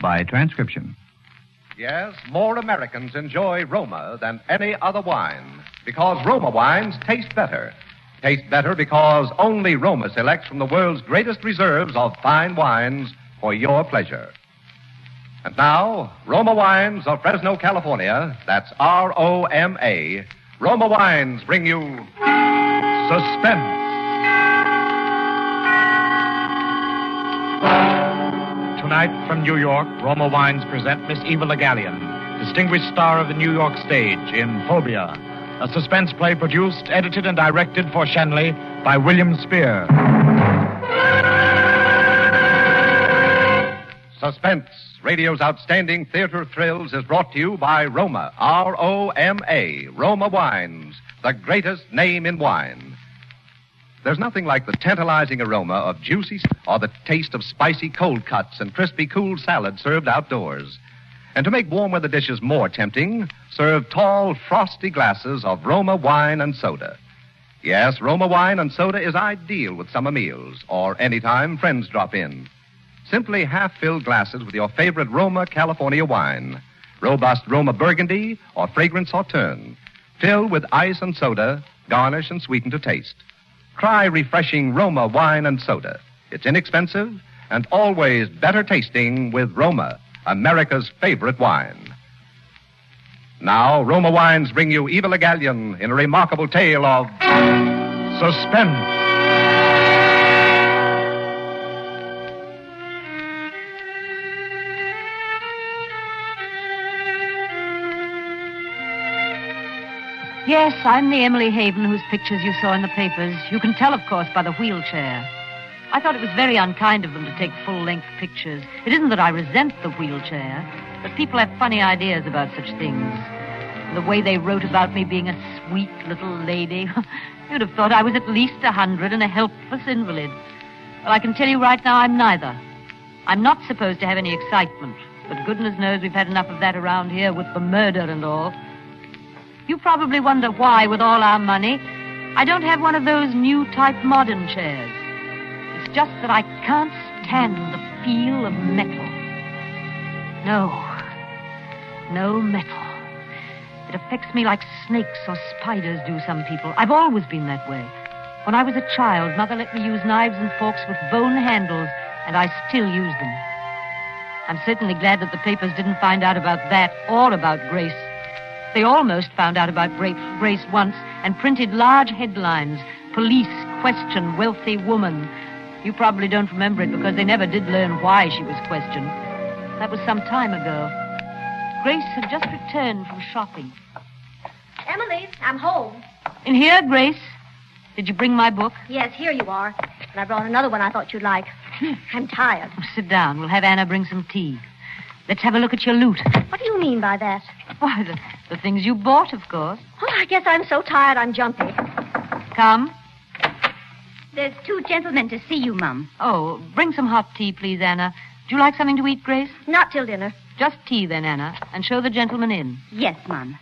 by transcription. Yes, more Americans enjoy Roma than any other wine because Roma wines taste better. Taste better because only Roma selects from the world's greatest reserves of fine wines for your pleasure. And now, Roma Wines of Fresno, California, that's R-O-M-A, Roma Wines bring you Suspense. Tonight from New York, Roma Wines present Miss Eva Le Gallienne, distinguished star of the New York stage in Phobia, a suspense play produced, edited, and directed for Shenley by William Spear. Suspense, radio's outstanding theater thrills, is brought to you by Roma, R-O-M-A, Roma Wines, the greatest name in wine. There's nothing like the tantalizing aroma of juicy or the taste of spicy cold cuts and crispy cool salad served outdoors. And to make warm weather dishes more tempting, serve tall, frosty glasses of Roma wine and soda. Yes, Roma wine and soda is ideal with summer meals or anytime friends drop in. Simply half-filled glasses with your favorite Roma California wine, robust Roma Burgundy or fragrant Sauterne. Fill with ice and soda, garnish and sweeten to taste. Try refreshing Roma wine and soda. It's inexpensive and always better tasting with Roma, America's favorite wine. Now, Roma Wines bring you Eva Le Gallienne in a remarkable tale of suspense. Yes, I'm the Emily Haven whose pictures you saw in the papers. You can tell, of course, by the wheelchair. I thought it was very unkind of them to take full-length pictures. It isn't that I resent the wheelchair, but people have funny ideas about such things. The way they wrote about me being a sweet little lady. You'd have thought I was at least 100 and a helpless invalid. Well, I can tell you right now I'm neither. I'm not supposed to have any excitement, but goodness knows we've had enough of that around here with the murder and all. You probably wonder why, with all our money, I don't have one of those new type modern chairs. It's just that I can't stand the feel of metal. No metal. It affects me like snakes or spiders do some people. I've always been that way. When I was a child, Mother let me use knives and forks with bone handles, and I still use them. I'm certainly glad that the papers didn't find out about that or about Grace. They almost found out about Grace once and printed large headlines. Police question wealthy woman. You probably don't remember it because they never did learn why she was questioned. That was some time ago. Grace had just returned from shopping. Emily, I'm home. In here, Grace? Did you bring my book? Yes, here you are. And I brought another one I thought you'd like. I'm tired. Sit down. We'll have Anna bring some tea. Let's have a look at your loot. What do you mean by that? Why, the things you bought, of course. Oh, I guess I'm so tired I'm jumpy. Come. There's two gentlemen to see you, Mum. Oh, bring some hot tea, please, Anna. Would you like something to eat, Grace? Not till dinner. Just tea, then, Anna, and show the gentleman in. Yes, Mum.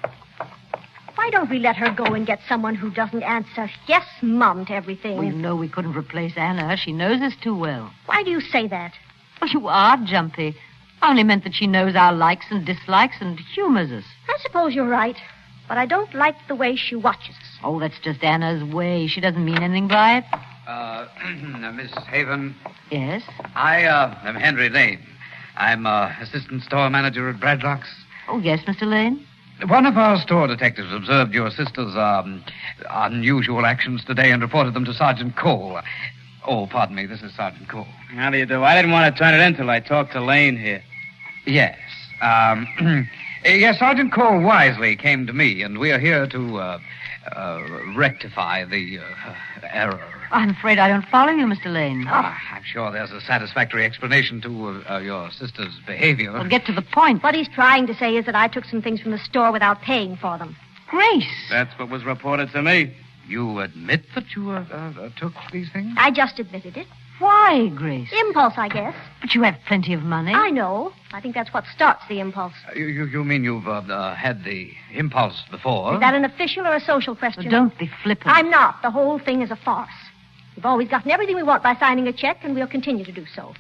Why don't we let her go and get someone who doesn't answer yes, Mum, to everything? Well, you know we couldn't replace Anna. She knows us too well. Why do you say that? Well, you are jumpy. I only meant that she knows our likes and dislikes and humors us. I suppose you're right, but I don't like the way she watches us. Oh, that's just Anna's way. She doesn't mean anything by it. Miss Haven? Yes? I am Henry Lane. I'm assistant store manager at Bradlock's. Oh, yes, Mr. Lane? One of our store detectives observed your sister's unusual actions today and reported them to Sergeant Cole. Oh, pardon me, this is Sergeant Cole. How do you do? I didn't want to turn it in till I talked to Lane here. Yes. Yes, Sergeant Cole wisely came to me, and we are here to rectify the error. I'm afraid I don't follow you, Mr. Lane. I'm sure there's a satisfactory explanation to your sister's behavior. Well, get to the point. What he's trying to say is that I took some things from the store without paying for them. Grace! That's what was reported to me. You admit that you took these things? I just admitted it. Why, Grace? Impulse, I guess. But you have plenty of money. I know. I think that's what starts the impulse. You mean you've had the impulse before? Is that an official or a social question? Well, don't be flippant. I'm not. The whole thing is a farce. We've always gotten everything we want by signing a check, and we'll continue to do so.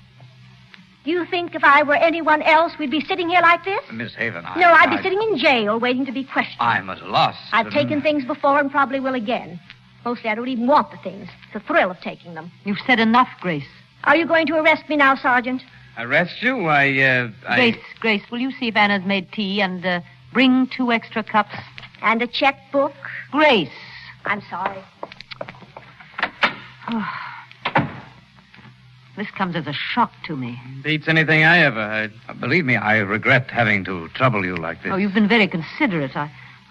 Do you think if I were anyone else, we'd be sitting here like this? Miss Haven, No, I'd be sitting in jail waiting to be questioned. I'm at a loss. I've taken things before and probably will again. Mostly I don't even want the things. It's the thrill of taking them. You've said enough, Grace. Are you going to arrest me now, Sergeant? Arrest you? Grace, will you see if Anna's made tea and bring 2 extra cups? And a checkbook? Grace. I'm sorry. This comes as a shock to me. Beats anything I ever heard. Believe me, I regret having to trouble you like this. Oh, you've been very considerate.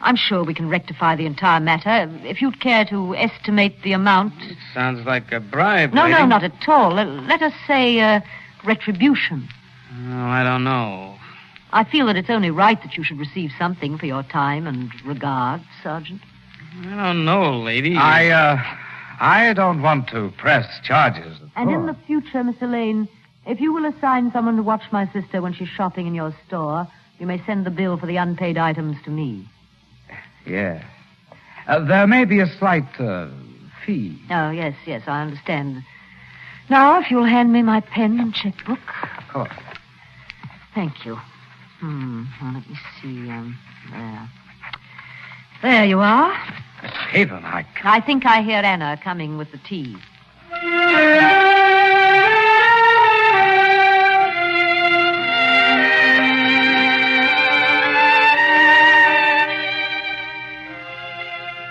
I'm sure we can rectify the entire matter. If you'd care to estimate the amount. Sounds like a bribe. No, lady. not at all. Let us say retribution. Oh, I don't know. I feel that it's only right that you should receive something for your time and regard, Sergeant. I don't know, lady. I don't want to press charges. And in the future, Mr. Lane, if you will assign someone to watch my sister when she's shopping in your store, you may send the bill for the unpaid items to me. Yes. There may be a slight fee. Oh, yes, I understand. Now, if you'll hand me my pen and checkbook. Of course. Thank you. Well, let me see. There. There you are. Miss Haven, I think I hear Anna coming with the tea.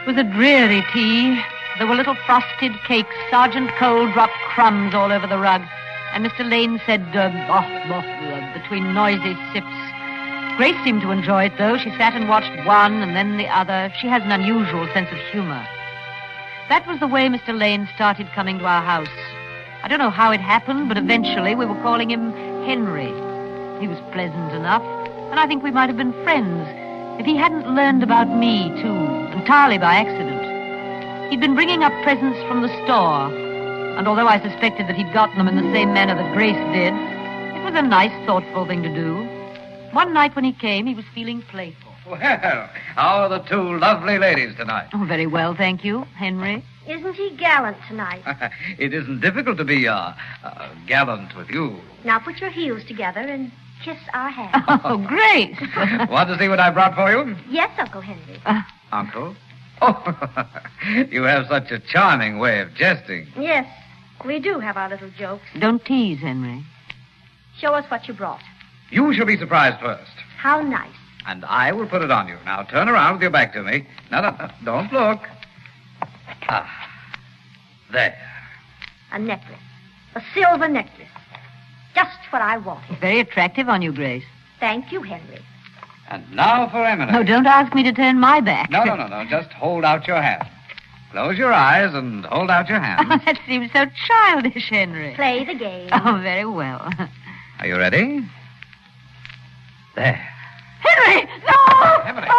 It was a dreary tea. There were little frosted cakes. Sergeant Cole dropped crumbs all over the rug. And Mr. Lane said, between noisy sips. Grace seemed to enjoy it, though. She sat and watched one and then the other. She has an unusual sense of humor. That was the way Mr. Lane started coming to our house. I don't know how it happened, but eventually we were calling him Henry. He was pleasant enough, and I think we might have been friends if he hadn't learned about me, too, entirely by accident. He'd been bringing up presents from the store, and although I suspected that he'd gotten them in the same manner that Grace did, it was a nice, thoughtful thing to do. One night when he came, he was feeling playful. Well, how are the 2 lovely ladies tonight? Oh, very well, thank you, Henry. Isn't he gallant tonight? It isn't difficult to be gallant with you. Now put your heels together and kiss our hands. Oh, Grace. Want to see what I brought for you? Yes, Uncle Henry. Uncle? Oh, you have such a charming way of jesting. Yes, we do have our little jokes. Don't tease, Henry. Show us what you brought. You shall be surprised first. How nice. And I will put it on you. Now, turn around with your back to me. No, don't look. There. A necklace. A silver necklace. Just what I wanted. Very attractive on you, Grace. Thank you, Henry. And now for Emily. No, don't ask me to turn my back. No. Just hold out your hand. Close your eyes and hold out your hand. Oh, that seems so childish, Henry. Play the game. Oh, very well. Are you ready? There. Henry, no! Emily.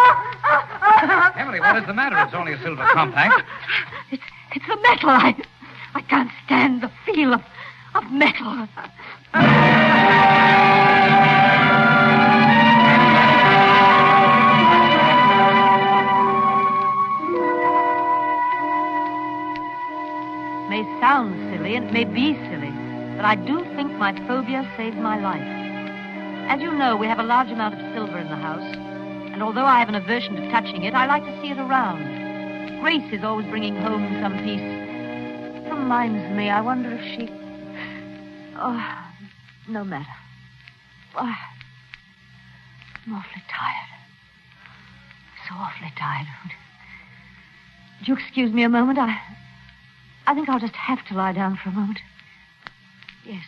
Emily, what is the matter? It's only a silver compact. It's the metal. I can't stand the feel of metal. It may sound silly, and it may be silly, but I do think my phobia saved my life. As you know, we have a large amount of silver in the house, and although I have an aversion to touching it, I like to see it around. Grace is always bringing home some piece. It reminds me, I wonder if she... Oh, no matter. Oh, I'm awfully tired. So awfully tired. Would you excuse me a moment? I think I'll just have to lie down for a moment. Yes.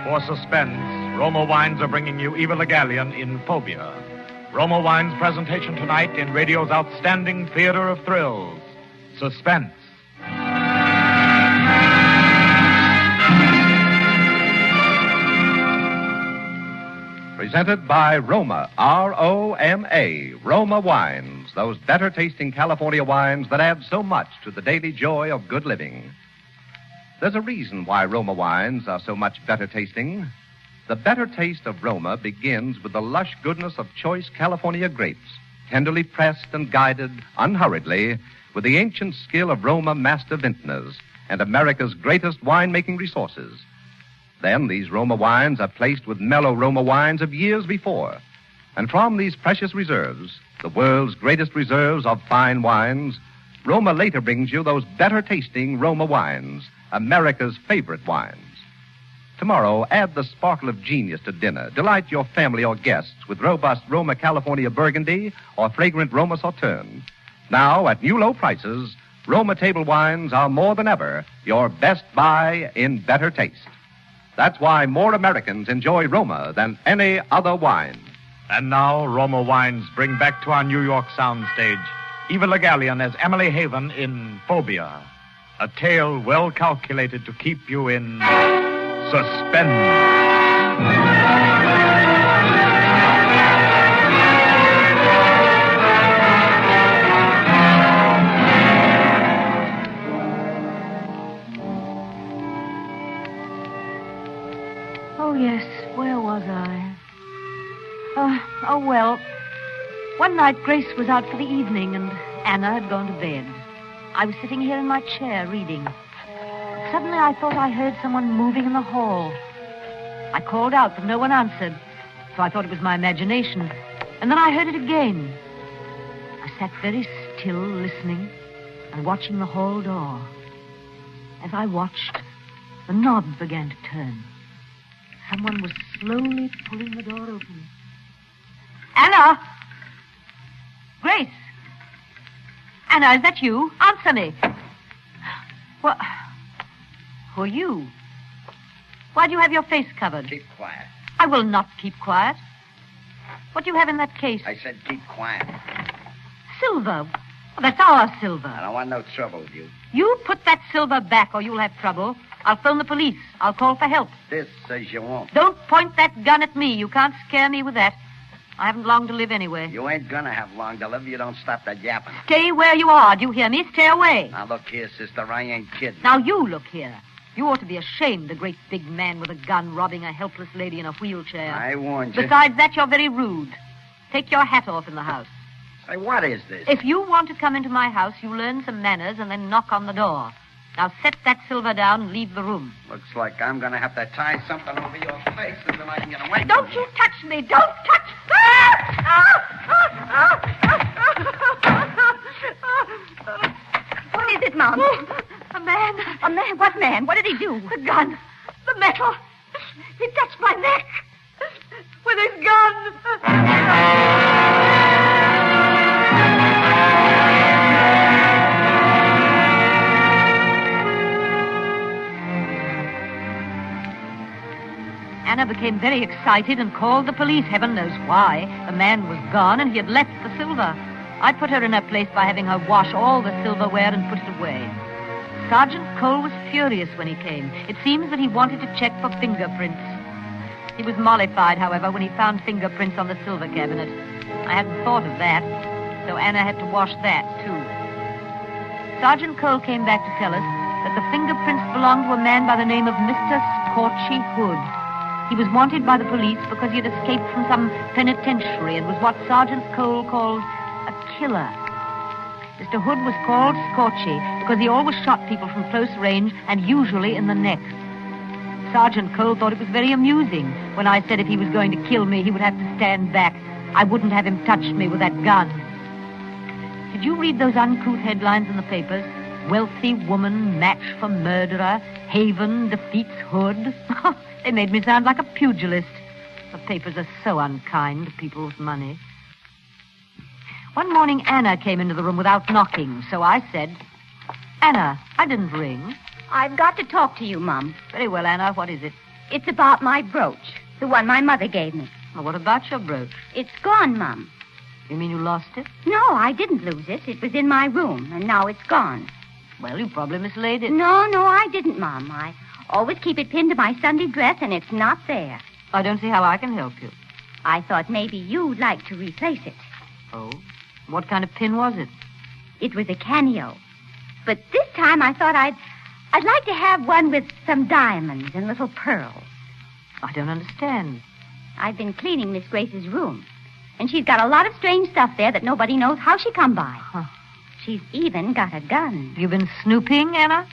For Suspense, Roma Wines are bringing you Eva Le Gallienne in Phobia. Roma Wines' presentation tonight in radio's outstanding theater of thrills, Suspense. Presented by Roma, R-O-M-A, Roma Wines, those better-tasting California wines that add so much to the daily joy of good living. There's a reason why Roma wines are so much better tasting. The better taste of Roma begins with the lush goodness of choice California grapes, tenderly pressed and guided unhurriedly with the ancient skill of Roma master vintners and America's greatest winemaking resources. Then these Roma wines are placed with mellow Roma wines of years before. And from these precious reserves, the world's greatest reserves of fine wines, Roma later brings you those better tasting Roma wines, America's favorite wines. Tomorrow, add the sparkle of genius to dinner. Delight your family or guests with robust Roma California Burgundy or fragrant Roma Sauterne. Now, at new low prices, Roma table wines are more than ever your best buy in better taste. That's why more Americans enjoy Roma than any other wine. And now, Roma Wines bring back to our New York soundstage Eva Le Gallienne as Emily Haven in Phobia, a tale well calculated to keep you in suspense. Oh, yes, where was I? Oh, well. One night, Grace was out for the evening, and Anna had gone to bed. I was sitting here in my chair reading. Suddenly, I thought I heard someone moving in the hall. I called out, but no one answered, so I thought it was my imagination. And then I heard it again. I sat very still, listening, and watching the hall door. As I watched, the knob began to turn. Someone was slowly pulling the door open. Anna! Grace! Anna, is that you? Answer me. What? Who are you? Why do you have your face covered? Keep quiet. I will not keep quiet. What do you have in that case? I said keep quiet. Silver. Well, that's our silver. I don't want no trouble with you. You put that silver back or you'll have trouble. I'll phone the police. I'll call for help. This says you won't. Don't point that gun at me. You can't scare me with that. I haven't long to live anyway. You ain't gonna have long to live if you don't stop that yapping. Stay where you are. Do you hear me? Stay away. Now, look here, sister. I ain't kidding. Now, you look here. You ought to be ashamed, the great big man with a gun robbing a helpless lady in a wheelchair. I warned you. Besides that, you're very rude. Take your hat off in the house. Say, what is this? If you want to come into my house, you learn some manners and then knock on the door. Now, set that silver down and leave the room. Looks like I'm gonna have to tie something over your face until I can get away. Don't you touch me! Don't touch... What is it, Mom? A man. A man? What man? What did he do? The gun. The metal. He touched my neck with his gun. Anna became very excited and called the police. Heaven knows why. The man was gone and he had left the silver. I put her in her place by having her wash all the silverware and put it away. Sergeant Cole was furious when he came. It seems that he wanted to check for fingerprints. He was mollified, however, when he found fingerprints on the silver cabinet. I hadn't thought of that, so Anna had to wash that, too. Sergeant Cole came back to tell us that the fingerprints belonged to a man by the name of Mr. Scorchy Hood. He was wanted by the police because he had escaped from some penitentiary and was what Sergeant Cole called a killer. Mr. Hood was called Scorchy because he always shot people from close range and usually in the neck. Sergeant Cole thought it was very amusing when I said if he was going to kill me, he would have to stand back. I wouldn't have him touch me with that gun. Did you read those uncouth headlines in the papers? Wealthy woman, match for murderer, Haven defeats Hood. They made me sound like a pugilist. The papers are so unkind to people with money. One morning, Anna came into the room without knocking, so I said, Anna, I didn't ring. I've got to talk to you, Mom. Very well, Anna, what is it? It's about my brooch, the one my mother gave me. Well, what about your brooch? It's gone, Mom. You mean you lost it? No, I didn't lose it. It was in my room, and now it's gone. Well, you probably mislaid it. No, I didn't, Mom. I always keep it pinned to my Sunday dress, and it's not there. I don't see how I can help you. I thought maybe you'd like to replace it. Oh? What kind of pin was it? It was a cameo. But this time I thought I'd like to have one with some diamonds and little pearls. I don't understand. I've been cleaning Miss Grace's room, and she's got a lot of strange stuff there that nobody knows how she come by. Huh. She's even got a gun. You've been snooping, Anna?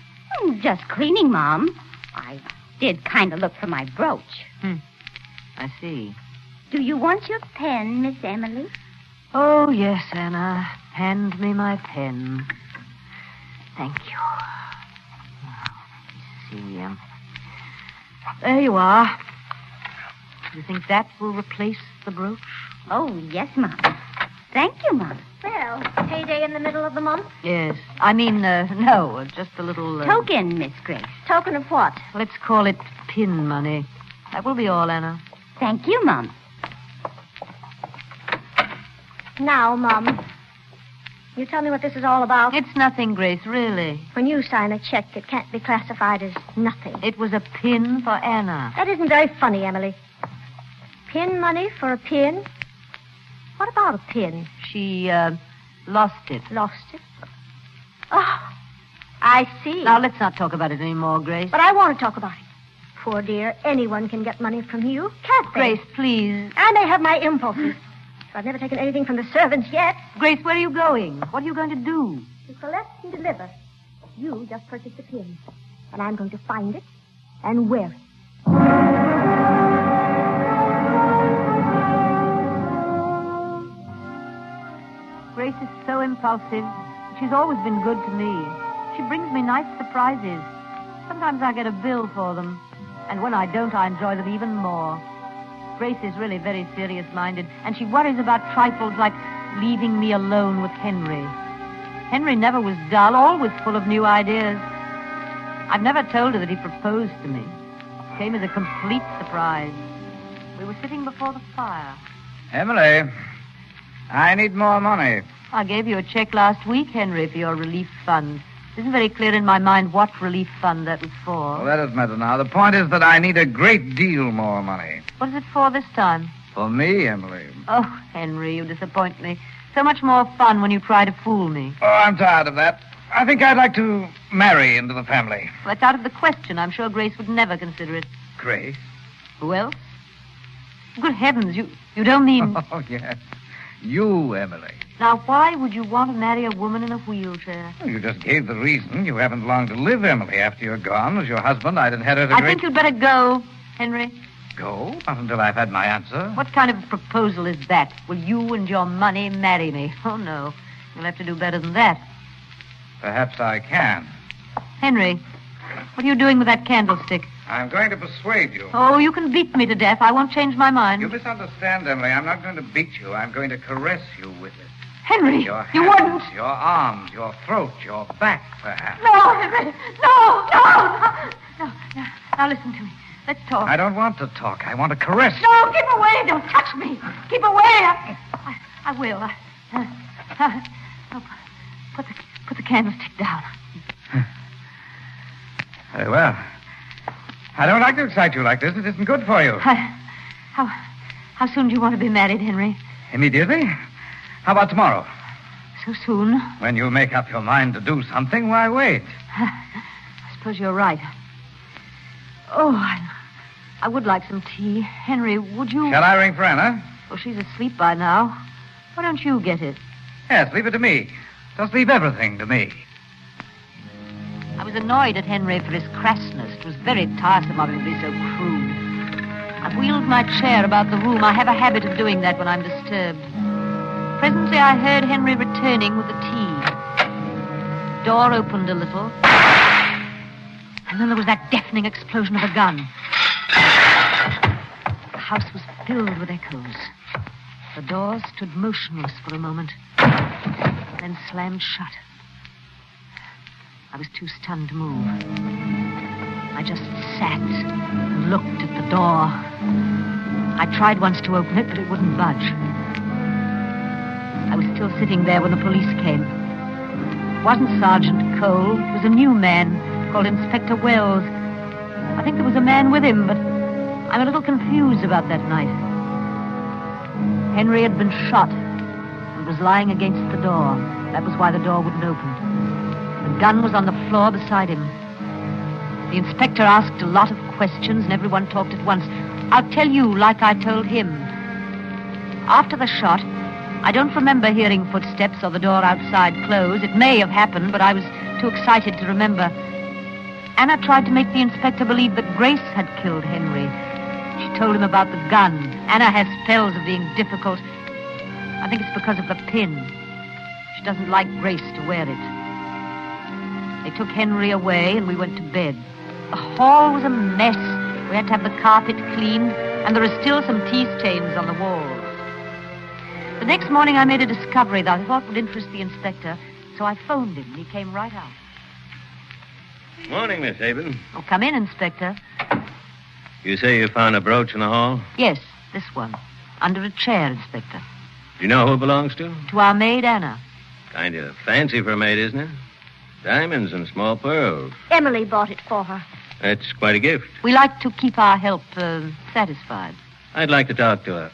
Just cleaning, Mom. I did kind of look for my brooch. I see. Do you want your pen, Miss Emily? Oh, yes, Anna. Hand me my pen. Thank you. Let me see. There you are. Do you think that will replace the brooch? Oh, yes, Mom. Thank you, Mom. Well, payday in the middle of the month? Yes. I mean, no, just a little... Token, Miss Grace. Token of what? Let's call it pin money. That will be all, Anna. Thank you, Mom. Now, Mom, you tell me what this is all about. It's nothing, Grace, really. When you sign a check, it can't be classified as nothing. It was a pin for Anna. That isn't very funny, Emily. Pin money for a pin? What about a pin? She, lost it. Lost it? Oh, I see. Now, let's not talk about it anymore, Grace. But I want to talk about it. Poor dear, anyone can get money from you, can't they? Grace, please. I may have my impulses, but I've never taken anything from the servants yet. Grace, where are you going? What are you going to do? To collect and deliver. You just purchased a pin, and I'm going to find it and wear it. Grace is so impulsive. She's always been good to me. She brings me nice surprises. Sometimes I get a bill for them. And when I don't, I enjoy them even more. Grace is really very serious-minded, and she worries about trifles like leaving me alone with Henry. Henry never was dull, always full of new ideas. I've never told her that he proposed to me. It came as a complete surprise. We were sitting before the fire. Emily, I need more money. I gave you a check last week, Henry, for your relief fund. It isn't very clear in my mind what relief fund that was for. Well, that doesn't matter now. The point is that I need a great deal more money. What is it for this time? For me, Emily. Oh, Henry, you disappoint me. So much more fun when you try to fool me. Oh, I'm tired of that. I think I'd like to marry into the family. Well, that's out of the question. I'm sure Grace would never consider it. Grace? Who else? Good heavens, you don't mean... Oh, yes. You, Emily. Now, why would you want to marry a woman in a wheelchair? Well, you just gave the reason. You haven't long to live, Emily. After you're gone, as your husband, I'd inherit a I think you'd better go, Henry. Go? Not until I've had my answer. What kind of proposal is that? Will you and your money marry me? Oh, no. You'll have to do better than that. Perhaps I can. Henry, what are you doing with that candlestick? I'm going to persuade you. Oh, you can beat me to death. I won't change my mind. You misunderstand, Emily. I'm not going to beat you. I'm going to caress you with it. Henry, Your you hands, wouldn't. Your arms, your throat, your back, perhaps. No, Henry. No. Now listen to me. Let's talk. I don't want to talk. I want to caress you. No, keep away. Don't touch me. Keep away. I will. Put the candlestick down. Very well. I don't like to excite you like this. It isn't good for you. How soon do you want to be married, Henry? Immediately? How about tomorrow? So soon? When you make up your mind to do something, why wait? I suppose you're right. Oh, I would like some tea. Henry, would you... Shall I ring for Anna? Oh, she's asleep by now. Why don't you get it? Yes, leave it to me. Just leave everything to me. I was annoyed at Henry for his crassness. It was very tiresome of him to be so crude. I wheeled my chair about the room. I have a habit of doing that when I'm disturbed. Presently, I heard Henry returning with the tea. Door opened a little. And then there was that deafening explosion of a gun. The house was filled with echoes. The door stood motionless for a moment, then slammed shut. I was too stunned to move. I just sat and looked at the door. I tried once to open it, but it wouldn't budge. I was still sitting there when the police came. It wasn't Sergeant Cole. It was a new man called Inspector Wells. I think there was a man with him, but I'm a little confused about that night. Henry had been shot and was lying against the door. That was why the door wouldn't open. The gun was on the floor beside him. The inspector asked a lot of questions, and everyone talked at once. I'll tell you like I told him. After the shot, I don't remember hearing footsteps or the door outside close. It may have happened, but I was too excited to remember. Anna tried to make the inspector believe that Grace had killed Henry. She told him about the gun. Anna has spells of being difficult. I think it's because of the pin. She doesn't like Grace to wear it. They took Henry away, and we went to bed. The hall was a mess. We had to have the carpet cleaned, and there are still some tea stains on the walls. The next morning, I made a discovery that I thought would interest the inspector, so I phoned him, and he came right out. Morning, Miss Haven. Oh, come in, Inspector. You say you found a brooch in the hall? Yes, this one. Under a chair, Inspector. Do you know who it belongs to? To our maid, Anna. Kind of fancy for a maid, isn't it? Diamonds and small pearls. Emily bought it for her. That's quite a gift. We like to keep our help satisfied. I'd like to talk to her.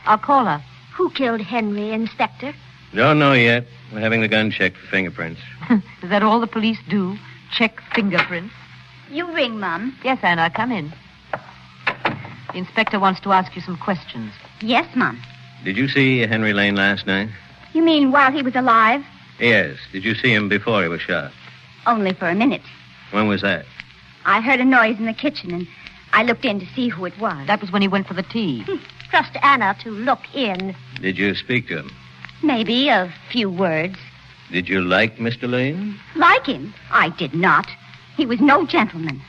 I'll call her. Who killed Henry, Inspector? Don't know yet. We're having the gun checked for fingerprints. Is that all the police do? Check fingerprints? You ring, Mum. Yes, Anna, come in. The inspector wants to ask you some questions. Yes, Mum. Did you see Henry Lane last night? You mean while he was alive? Yes. Did you see him before he was shot? Only for a minute. When was that? I heard a noise in the kitchen, and I looked in to see who it was. That was when he went for the tea. Trust Anna to look in. Did you speak to him? Maybe a few words. Did you like Mr. Lane? Like him? I did not. He was no gentleman.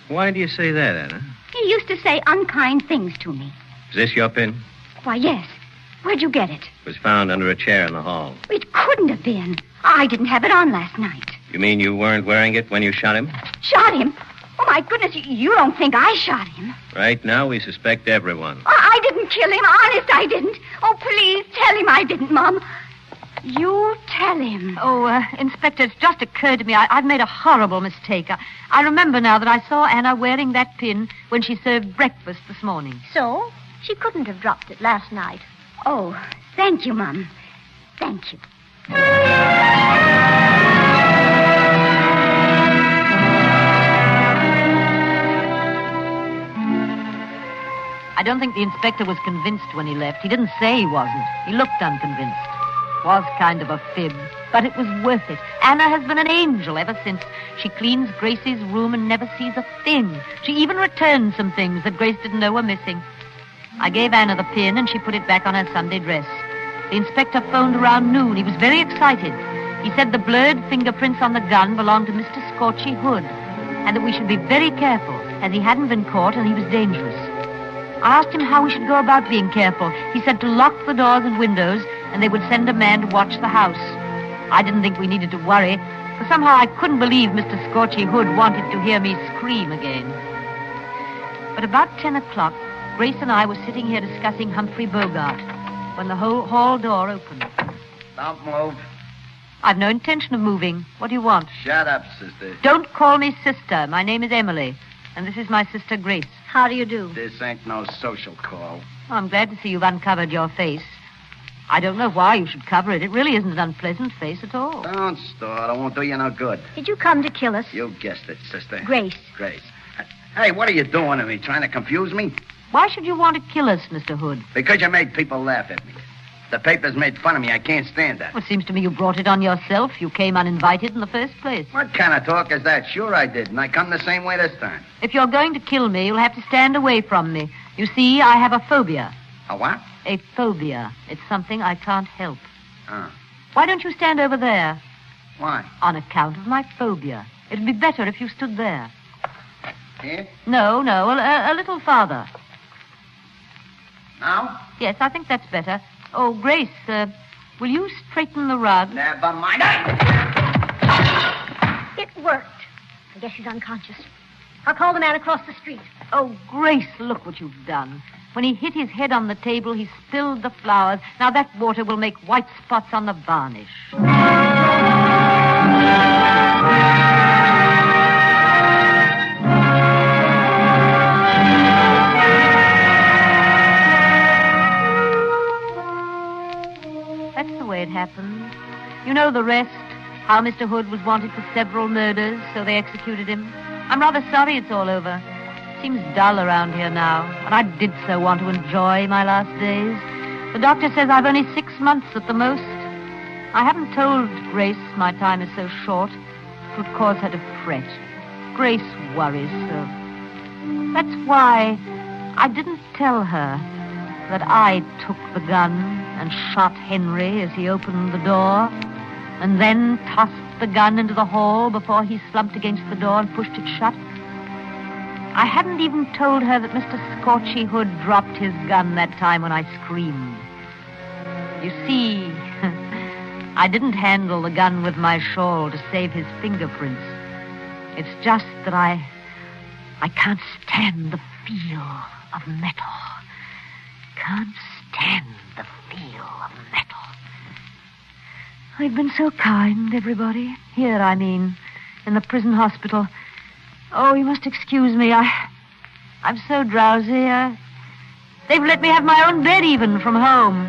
Why do you say that, Anna? He used to say unkind things to me. Is this your pin? Why, yes. Where'd you get it? It was found under a chair in the hall. It couldn't have been. I didn't have it on last night. You mean you weren't wearing it when you shot him? Shot him? Oh, my goodness, you don't think I shot him? Right now, we suspect everyone. I didn't kill him. Honest, I didn't. Oh, please, tell him I didn't, Mom. You tell him. Oh, Inspector, it's just occurred to me. I've made a horrible mistake. I remember now that I saw Anna wearing that pin when she served breakfast this morning. So? She couldn't have dropped it last night. Oh, thank you, Mom. Thank you. I don't think the inspector was convinced when he left. He didn't say he wasn't. He looked unconvinced. Was kind of a fib, but it was worth it. Anna has been an angel ever since. She cleans Grace's room and never sees a thing. She even returned some things that Grace didn't know were missing. I gave Anna the pin, and she put it back on her Sunday dress. The inspector phoned around noon. He was very excited. He said the blurred fingerprints on the gun belonged to Mr. Scorchy Hood, and that we should be very careful, as he hadn't been caught and he was dangerous. I asked him how we should go about being careful. He said to lock the doors and windows, and they would send a man to watch the house. I didn't think we needed to worry, for somehow I couldn't believe Mr. Scorchy Hood wanted to hear me scream again. But about 10 o'clock, Grace and I were sitting here discussing Humphrey Bogart when the whole hall door opened. Don't move. I've no intention of moving. What do you want? Shut up, sister. Don't call me sister. My name is Emily, and this is my sister Grace. How do you do? This ain't no social call. Oh, I'm glad to see you've uncovered your face. I don't know why you should cover it. It really isn't an unpleasant face at all. Don't start. I won't do you no good. Did you come to kill us? You guessed it, sister. Grace. Grace. Hey, what are you doing to me? Trying to confuse me? Why should you want to kill us, Mr. Hood? Because you made people laugh at me. The papers made fun of me. I can't stand that. Well, it seems to me you brought it on yourself. You came uninvited in the first place. What kind of talk is that? Sure I did, and I come the same way this time. If you're going to kill me, you'll have to stand away from me. You see, I have a phobia. A what? A phobia. It's something I can't help. Oh. Why don't you stand over there? Why? On account of my phobia. It'd be better if you stood there. Here? No, a little farther. Now? Yes, I think that's better. Oh, Grace, will you straighten the rug? Never mind. It worked. I guess she's unconscious. I'll call the man across the street. Oh, Grace, look what you've done. When he hit his head on the table, he spilled the flowers. Now that water will make white spots on the varnish. That's the way it happened. You know the rest. How Mr. Hood was wanted for several murders, so they executed him. I'm rather sorry it's all over. seems dull around here now, and I did so want to enjoy my last days. The doctor says I've only 6 months at the most. I haven't told Grace my time is so short. It would cause her to fret. Grace worries so. That's why I didn't tell her that I took the gun and shot Henry as he opened the door, and then tossed the gun into the hall before he slumped against the door and pushed it shut. I hadn't even told her that Mr. Scorchy Hood dropped his gun that time when I screamed. You see, I didn't handle the gun with my shawl to save his fingerprints. It's just that I can't stand the feel of metal. Can't stand the feel of metal. They've been so kind, everybody. Here, I mean, in the prison hospital. Oh, you must excuse me. I'm so drowsy. They've let me have my own bed even from home.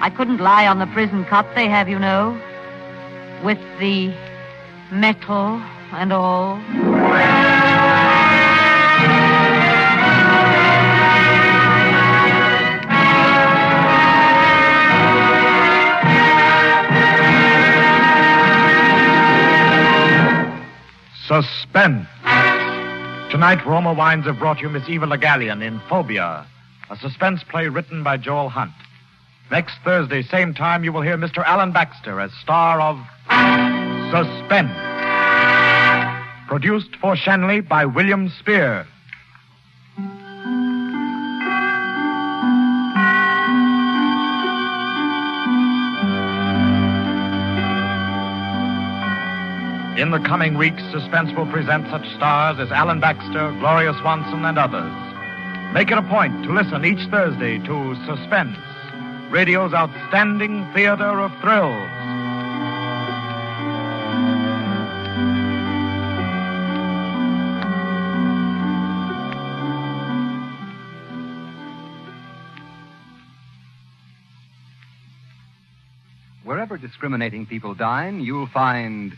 I couldn't lie on the prison cot they have, you know, with the metal and all. Suspense. Tonight, Roma Wines have brought you Miss Eva Le Gallienne in Phobia, a suspense play written by Joel Hunt. Next Thursday, same time, you will hear Mr. Alan Baxter as star of Suspense. Produced for Shanley by William Spear. In the coming weeks, Suspense will present such stars as Alan Baxter, Gloria Swanson, and others. Make it a point to listen each Thursday to Suspense, radio's outstanding theater of thrills. Wherever discriminating people dine, you'll find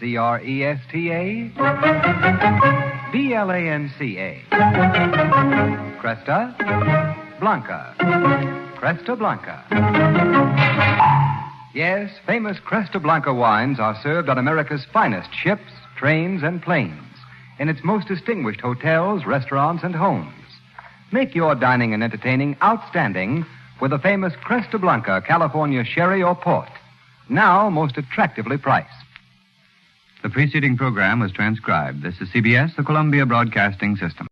CRESTA, BLANCA, Cresta Blanca, Cresta Blanca. Yes, famous Cresta Blanca wines are served on America's finest ships, trains, and planes, in its most distinguished hotels, restaurants, and homes. Make your dining and entertaining outstanding with the famous Cresta Blanca California sherry or port, now most attractively priced. The preceding program was transcribed. This is CBS, the Columbia Broadcasting System.